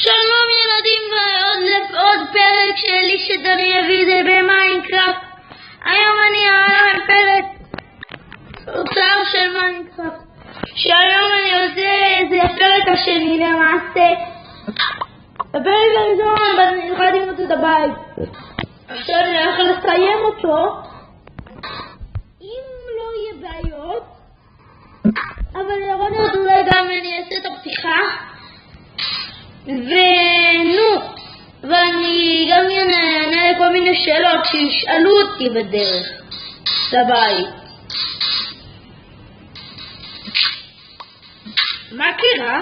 שלום ילדים, ועוד פרק שלי שדני הביא זה במיינקראפט. היום אני אעלה פרק תוצר של מיינקראפט, שהיום אני עושה איזה הפרק השני למעשה. בפרק הראשון התחלתי למצוא את הבית, עכשיו אני הולך לסיים אותו אם לא יהיה בעיות, אבל יכול להיות אולי גם אני אעשה את הפתיחה ואני גם אענה לכל מיני שאלות שישאלו אותי בדרך לבית. מה קרה?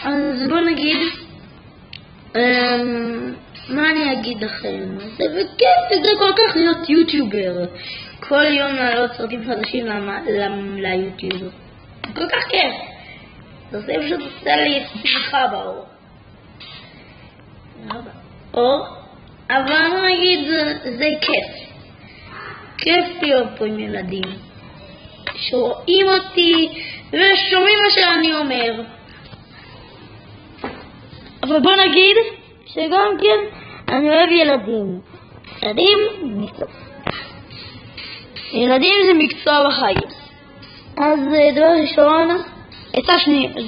אז בוא נגיד, מה אני אגיד לכם? זה בכיף, זה כל כך להיות יוטיובר, כל יום לעלות סרטים חדשים ליוטיוב, כל כך כיף. זה פשוט עושה לי שמחה באור. אבל בוא נגיד, זה כיף. כיף להיות פה עם ילדים שרואים אותי ושומעים מה שאני אומר. אבל בוא נגיד שגם כן אני אוהב ילדים. ילדים זה מקצוע בחיים. אז דבר ראשון, עצה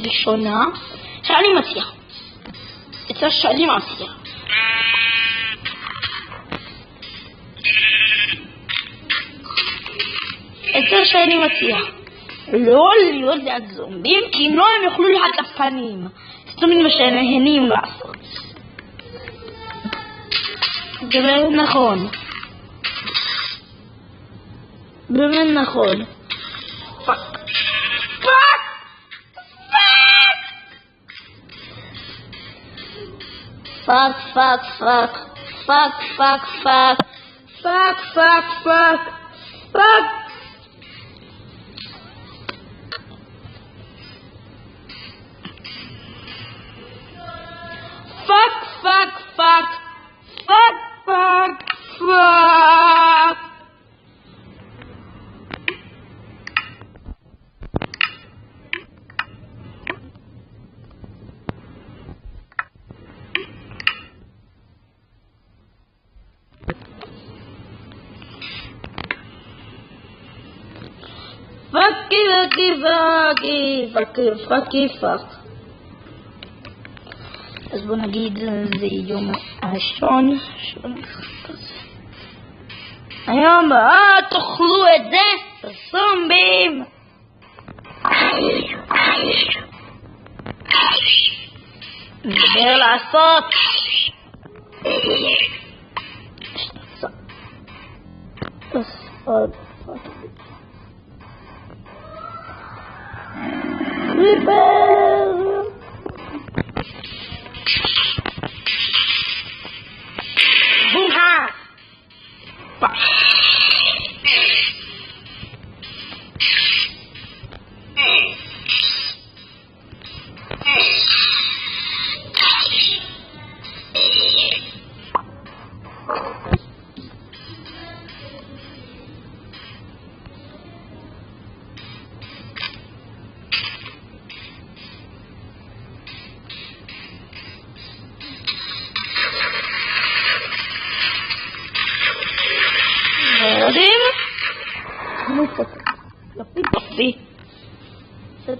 ראשונה שאני מציע. לא להיות ליד זומבים, כי אם לא הם יוכלו לך את הפנים. זאת אומרת מה שהם נהנים לעשות. זה באמת נכון. פאק. פאק. אז בוא נגיד זה יום הראשון. היום תאכלו את זה זומבים. נדבר לעשות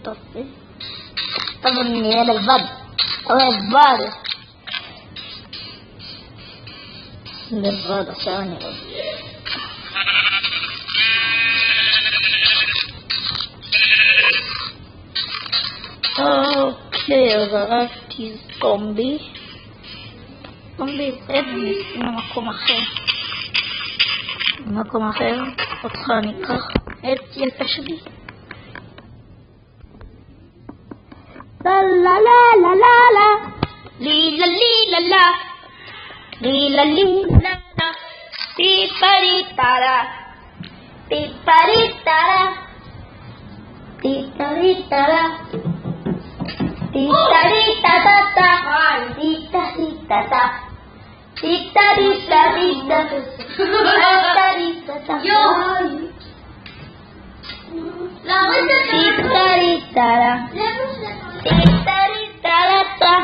טופי. טוב, אני נהיה לבד. עכשיו אני רואה. אוקיי, אז הרגתי זומבי. רד למקום אחר. אותך אני אקח את יפה שלי. לה לה לה לה לה לילה לילה לילה לילה פיפרי טרה פיפרי טרה פיפרי טרה פיפרי טטטה פיפרי טטה פיפרי טטה פיפרי טטה פיפרי טרה פיפרי טטה.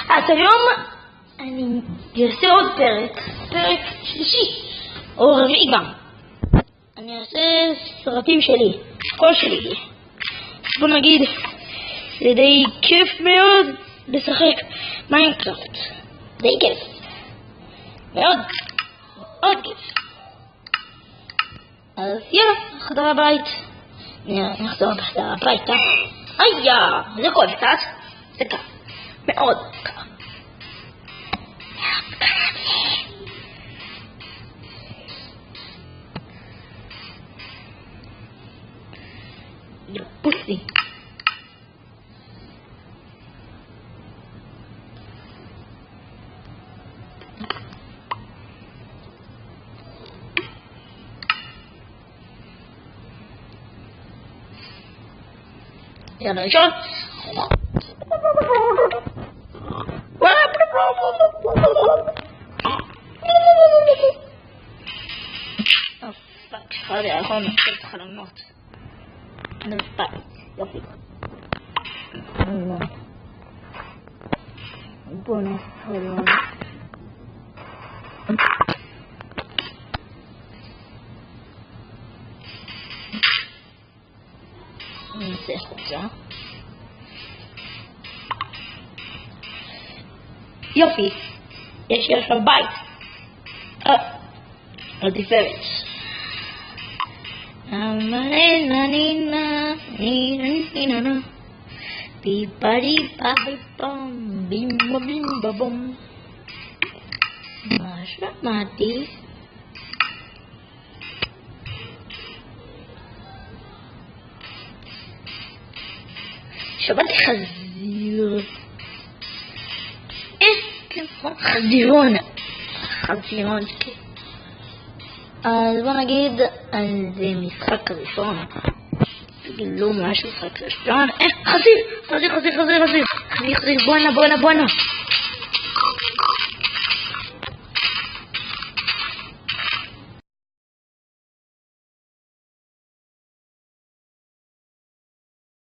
אז היום אני אעשה עוד פרק שלישי, או רביעי גם. אני אעשה סרטים שלי, כל שלי. בוא נגיד, זה די כיף מאוד לשחק מיינקראפט. די כיף. מאוד, מאוד כיף. אז יאללה, נחזור הבית. נחזור הביתה. איה, זה כואב קצת. זה קל. מאוד קל. You pussy. Yeah, no, John. Oh, fuck. Hadi Allah'ım, çok karanlık. No, fuck. Yoppi. Buono, buono. Non si scusa. Yoppi. Yes, yes, a bite. A difference. Masa mati. שמעתי חזיר. חזירון. חזירון. אז בוא נגיד, זה משחק ראשון. לא משהו משחק ראשון. חזיר, חזיר, חזיר, חזיר, חזיר. חזיר, חזיר, בואנה, בואנה, בואנה.